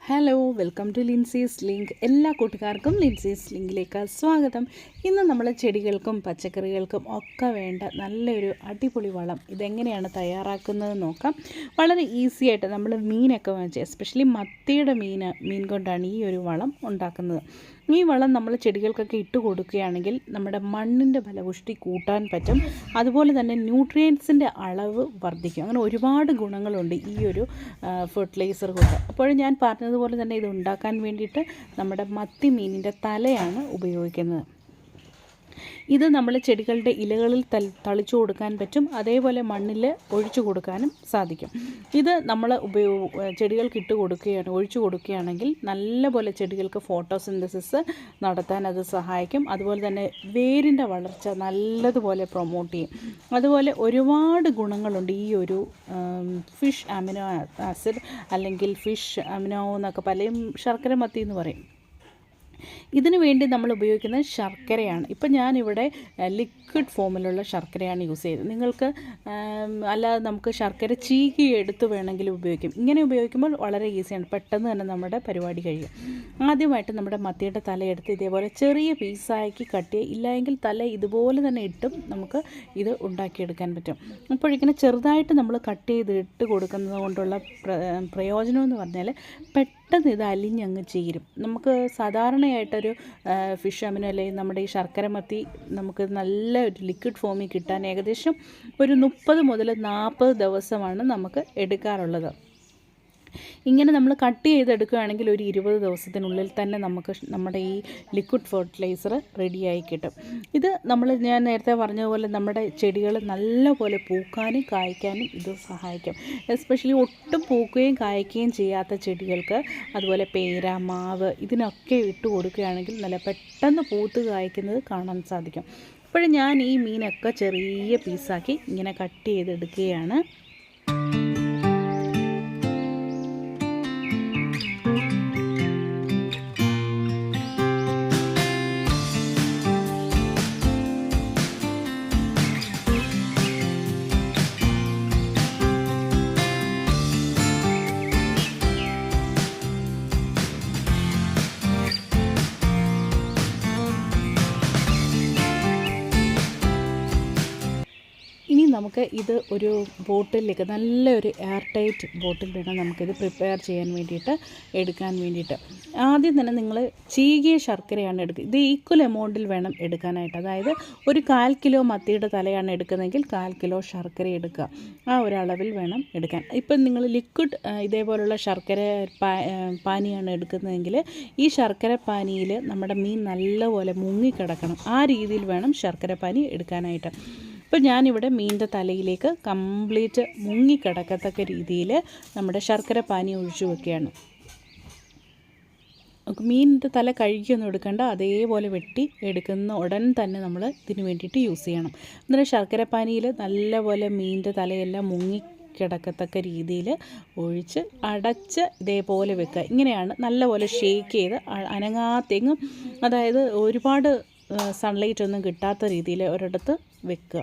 Hello welcome to Lincy's link. എല്ലാ കൂട്ടുകാർക്കും ലിൻസീസ് ലിങ്കിലേക്ക് സ്വാഗതം. ഇന്ന് നമ്മൾ ചെടികൾക്കും പച്ചക്കറികൾക്കും ഒക്കെ വേണ്ട നല്ലൊരു അടിപൊളി വളം ഇതെങ്ങനെയാണ് തയ്യാറാക്കുന്നത് നോക്കാം. വളരെ ഈസി ആയിട്ട് നമ്മൾ മീനൊക്കെ വാങ്ങിച്ച് എസ്പെഷ്യലി മത്തിയുടെ മീൻ കൊണ്ടാണ് ഈ ഒരു വളം ഉണ്ടാക്കുന്നത്. ഈ വളം നമ്മൾ ചെടികൾക്കൊക്കെ ഇട്ട് കൊടുക്കുകയാണെങ്കിൽ നമ്മുടെ മണ്ണിൻ്റെ ഫലപുഷ്ടി കൂട്ടാൻ പറ്റും. അതുപോലെ തന്നെ ന്യൂട്രിയൻസിൻ്റെ അളവ് വർദ്ധിക്കും. അങ്ങനെ ഒരുപാട് ഗുണങ്ങളുണ്ട് ഈ ഒരു ഫെർട്ടിലൈസർ കൊണ്ട്. അപ്പോൾ ഞാൻ പറഞ്ഞതുപോലെ തന്നെ ഇത് ഉണ്ടാക്കാൻ വേണ്ടിയിട്ട് നമ്മുടെ മത്തി മീനിൻ്റെ തലയാണ് ഉപയോഗിക്കുന്നത്. ഇത് നമ്മൾ ചെടികളുടെ ഇലകളിൽ തളിച്ചു കൊടുക്കാൻ പറ്റും. അതേപോലെ മണ്ണിൽ ഒഴിച്ചു കൊടുക്കാനും സാധിക്കും. ഇത് നമ്മൾ ചെടികൾക്ക് ഒഴിച്ചു കൊടുക്കുകയാണെങ്കിൽ നല്ലപോലെ ചെടികൾക്ക് ഫോട്ടോസിന്തസിസ് നടത്താൻ അത് സഹായിക്കും. അതുപോലെ തന്നെ വേരിൻ്റെ വളർച്ച നല്ലതുപോലെ പ്രൊമോട്ട് ചെയ്യും. അതുപോലെ ഒരുപാട് ഗുണങ്ങളുണ്ട് ഈ ഒരു ഫിഷ് അമിനോ ആസിഡ് അല്ലെങ്കിൽ ഫിഷ് അമിനോ എന്നൊക്കെ പലരും ശർക്കര മത്തി എന്ന് പറയും. ഇതിനു വേണ്ടി നമ്മൾ ഉപയോഗിക്കുന്നത് ശർക്കരയാണ്. ഇപ്പം ഞാനിവിടെ ലിക്വിഡ് ഫോമിലുള്ള ശർക്കരയാണ് യൂസ് ചെയ്തത്. നിങ്ങൾക്ക് അല്ലാതെ നമുക്ക് ശർക്കര ചീകി എടുത്ത് വേണമെങ്കിലും ഉപയോഗിക്കും. ഇങ്ങനെ ഉപയോഗിക്കുമ്പോൾ വളരെ ഈസിയാണ്, പെട്ടെന്ന് തന്നെ നമ്മുടെ പരിപാടി കഴിയും. ആദ്യമായിട്ട് നമ്മുടെ മത്തിയുടെ തലയെടുത്ത് ഇതേപോലെ ചെറിയ പീസാക്കി കട്ട് ചെയ്യുക. ഇല്ലെങ്കിൽ തല ഇതുപോലെ തന്നെ ഇട്ടും നമുക്ക് ഇത് ഉണ്ടാക്കിയെടുക്കാൻ പറ്റും. അപ്പോഴിങ്ങനെ ചെറുതായിട്ട് നമ്മൾ കട്ട് ചെയ്ത് ഇട്ട് കൊടുക്കുന്നത് കൊണ്ടുള്ള പ്രയോജനം എന്ന് പറഞ്ഞാൽ പെട്ടെന്ന് ഇത് അലിഞ്ഞങ്ങ് ചേരും. നമുക്ക് സാധാരണയായിട്ടൊരു ഫിഷ് അമിനോ അല്ലെങ്കിൽ നമ്മുടെ ഈ ശർക്കര മത്തി നമുക്ക് നല്ല ഒരു ലിക്വിഡ് ഫോമിൽ കിട്ടാൻ ഏകദേശം ഒരു 30 മുതൽ 40 ദിവസമാണ് നമുക്ക് എടുക്കാറുള്ളത്. ഇങ്ങനെ നമ്മൾ കട്ട് ചെയ്തെടുക്കുകയാണെങ്കിൽ ഒരു 20 ദിവസത്തിനുള്ളിൽ തന്നെ നമുക്ക് നമ്മുടെ ഈ ലിക്വിഡ് ഫെർട്ടിലൈസർ റെഡിയായി കിട്ടും. ഇത് ഞാൻ നേരത്തെ പറഞ്ഞതുപോലെ നമ്മുടെ ചെടികൾ നല്ലപോലെ പൂക്കാനും കായ്ക്കാനും ഇത് സഹായിക്കും. എസ്പെഷ്യലി ഒട്ടും പൂക്കുകയും കായ്ക്കുകയും ചെയ്യാത്ത ചെടികൾക്ക്, അതുപോലെ പേര, മാവ് ഇതിനൊക്കെ ഇട്ട് കൊടുക്കുകയാണെങ്കിൽ നല്ല പെട്ടെന്ന് പൂത്ത് കായ്ക്കുന്നത് കാണാൻ സാധിക്കും. അപ്പോഴും ഞാൻ ഈ മീനൊക്കെ ചെറിയ പീസാക്കി ഇങ്ങനെ കട്ട് ചെയ്തെടുക്കുകയാണ്. ഇനി നമുക്ക് ഇത് ഒരു ബോട്ടിലേക്ക്, നല്ലൊരു എയർ ടൈറ്റ് ബോട്ടിൽ വേണം നമുക്കിത് പ്രിപ്പയർ ചെയ്യാൻ വേണ്ടിയിട്ട് എടുക്കാൻ വേണ്ടിയിട്ട്. ആദ്യം തന്നെ നിങ്ങൾ ചീകിയ ശർക്കരയാണ് എടുക്കുക. ഇത് ഈക്വൽ എമൗണ്ടിൽ വേണം എടുക്കാനായിട്ട്. അതായത് ഒരു 1/4 കിലോ മത്തിയുടെ തലയാണ് എടുക്കുന്നതെങ്കിൽ 1/4 കിലോ ശർക്കര എടുക്കുക. ആ ഒരളവിൽ വേണം എടുക്കാൻ. ഇപ്പം നിങ്ങൾ ലിക്വിഡ് ഇതേപോലുള്ള ശർക്കര പാനിയാണ് എടുക്കുന്നതെങ്കിൽ ഈ ശർക്കര പാനിയിൽ നമ്മുടെ മീൻ നല്ലപോലെ മുങ്ങിക്കിടക്കണം. ആ രീതിയിൽ വേണം ശർക്കര പാനി എടുക്കാനായിട്ട്. ഇപ്പോൾ ഞാനിവിടെ മീനിൻ്റെ തലയിലേക്ക് കംപ്ലീറ്റ് മുങ്ങിക്കിടക്കത്തക്ക രീതിയിൽ നമ്മുടെ ശർക്കര പാനി ഒഴിച്ചു വെക്കുകയാണ്. മീനിൻ്റെ തല കഴുകിയൊന്നും എടുക്കേണ്ട, അതേപോലെ വെട്ടി എടുക്കുന്ന ഉടൻ തന്നെ നമ്മൾ ഇതിന് വേണ്ടിയിട്ട് യൂസ് ചെയ്യണം. അന്നേരം ശർക്കര പാനിയിൽ നല്ലപോലെ മീനിൻ്റെ തലയെല്ലാം കിടക്കത്തക്ക രീതിയിൽ ഒഴിച്ച് അടച്ച് ഇതേപോലെ വെക്കുക. ഇങ്ങനെയാണ് നല്ലപോലെ ഷേക്ക് ചെയ്ത് അനങ്ങാത്തെങ്ങും, അതായത് ഒരുപാട് സൺലൈറ്റ് ഒന്നും കിട്ടാത്ത രീതിയിൽ ഒരിടത്ത് വെക്കുക.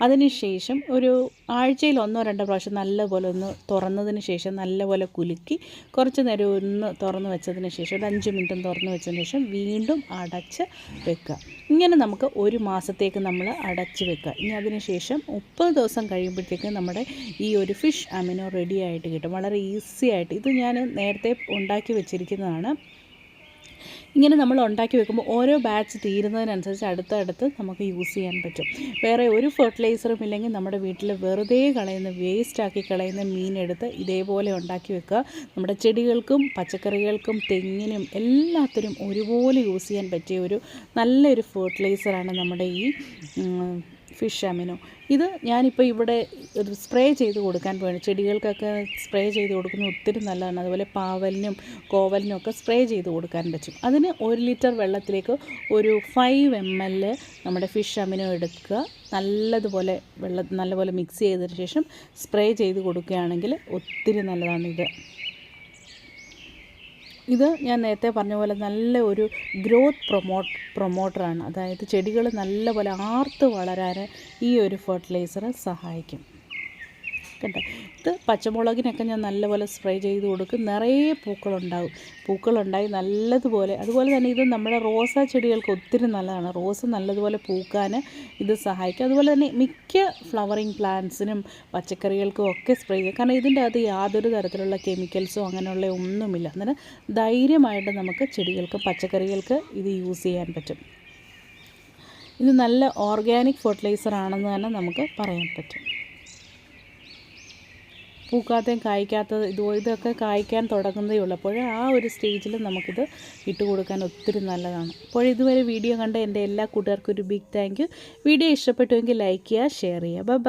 അതിനുശേഷം ഒരു ആഴ്ചയിൽ 1-2 പ്രാവശ്യം നല്ലപോലെ ഒന്ന് തുറന്നതിന് ശേഷം നല്ലപോലെ കുലുക്കി കുറച്ച് നേരം ഒന്ന് തുറന്ന് വെച്ചതിന് ശേഷം ഒരു 5 മിനിറ്റും തുറന്ന് വെച്ചതിന് ശേഷം വീണ്ടും അടച്ച് വെക്കുക. ഇങ്ങനെ നമുക്ക് 1 മാസത്തേക്ക് നമ്മൾ അടച്ച് വെക്കുക. ഇനി അതിന് ശേഷം 30 ദിവസം കഴിയുമ്പോഴത്തേക്ക് നമ്മുടെ ഈ ഒരു ഫിഷ് അമിനോ റെഡി ആയിട്ട് കിട്ടും. വളരെ ഈസി ആയിട്ട്. ഇത് ഞാൻ നേരത്തെ ഉണ്ടാക്കി വെച്ചിരിക്കുന്നതാണ്. ഇങ്ങനെ നമ്മൾ ഉണ്ടാക്കി വെക്കുമ്പോൾ ഓരോ ബാച്ച് തീരുന്നതിനനുസരിച്ച് അടുത്തടുത്ത് നമുക്ക് യൂസ് ചെയ്യാൻ പറ്റും. വേറെ ഒരു ഫെർട്ടിലൈസറും ഇല്ലെങ്കിൽ നമ്മുടെ വീട്ടിൽ വെറുതെ വേസ്റ്റാക്കി കളയുന്ന മീനെടുത്ത് ഇതേപോലെ ഉണ്ടാക്കി വെക്കുക. നമ്മുടെ ചെടികൾക്കും പച്ചക്കറികൾക്കും തെങ്ങിനും എല്ലാത്തിനും ഒരുപോലെ യൂസ് ചെയ്യാൻ പറ്റിയ ഒരു നല്ലൊരു ഫെർട്ടിലൈസറാണ് നമ്മുടെ ഈ ഫിഷ് അമിനോ. ഇത് ഞാനിപ്പോൾ ഇവിടെ ഒരു സ്പ്രേ ചെയ്ത് കൊടുക്കാൻ പോവുകയാണ്. ചെടികൾക്കൊക്കെ സ്പ്രേ ചെയ്ത് കൊടുക്കുന്നത് ഒത്തിരി നല്ലതാണ്. അതുപോലെ പാവലിനും കോവലിനും ഒക്കെ സ്പ്രേ ചെയ്ത് കൊടുക്കാൻ പറ്റും. അതിന് 1 ലിറ്റർ വെള്ളത്തിലേക്ക് ഒരു 5 ml നമ്മുടെ ഫിഷ് അമിനോ എടുക്കുക. നല്ലപോലെ മിക്സ് ചെയ്തതിന് ശേഷം സ്പ്രേ ചെയ്ത് കൊടുക്കുകയാണെങ്കിൽ ഒത്തിരി നല്ലതാണ് ഇത്. ഇത് ഞാൻ നേരത്തെ പറഞ്ഞ പോലെ നല്ല ഒരു ഗ്രോത്ത് പ്രൊമോട്ടറാണ്. അതായത് ചെടികൾ നല്ലപോലെ ആർത്ത് വളരാൻ ഈ ഒരു ഫെർട്ടിലൈസർ സഹായിക്കും. കണ്ടോ, ഇത് പച്ചമുളകിനൊക്കെ ഞാൻ നല്ലപോലെ സ്പ്രേ ചെയ്ത് കൊടുക്കും. നിറയെ പൂക്കളുണ്ടായി നല്ലതുപോലെ. അതുപോലെ തന്നെ ഇത് നമ്മുടെ റോസാ ചെടികൾക്ക് ഒത്തിരി നല്ലതാണ്. റോസ് നല്ലതുപോലെ പൂക്കാൻ ഇത് സഹായിക്കും. അതുപോലെ തന്നെ മിക്ക ഫ്ലവറിങ് പ്ലാന്റ്സിനും പച്ചക്കറികൾക്കും ഒക്കെ സ്പ്രേ ചെയ്യും. കാരണം ഇതിൻ്റെ അകത്ത് യാതൊരു തരത്തിലുള്ള കെമിക്കൽസോ അങ്ങനെയുള്ള ഒന്നുമില്ല. അന്നേരം ധൈര്യമായിട്ട് നമുക്ക് ചെടികൾക്ക് പച്ചക്കറികൾക്ക് ഇത് യൂസ് ചെയ്യാൻ പറ്റും. ഇത് നല്ല ഓർഗാനിക് ഫെർട്ടിലൈസർ ആണെന്ന് തന്നെ നമുക്ക് പറയാൻ പറ്റും. പൂക്കാത്തയും കായ്ക്കാത്തത് ഇതൊക്കെ കായ്ക്കാൻ തുടങ്ങുന്നതേ ഉള്ളൂ. അപ്പോൾ ആ ഒരു സ്റ്റേജിൽ നമുക്കിത് ഇട്ട് കൊടുക്കാൻ ഒത്തിരി നല്ലതാണ്. അപ്പോൾ ഇതുവരെ വീഡിയോ കണ്ട എൻ്റെ എല്ലാ കൂട്ടുകാർക്കും ഒരു ബിഗ് താങ്ക് യു. വീഡിയോ ഇഷ്ടപ്പെട്ടുവെങ്കിൽ ലൈക്ക് ചെയ്യുക, ഷെയർ ചെയ്യുക. ബൈ.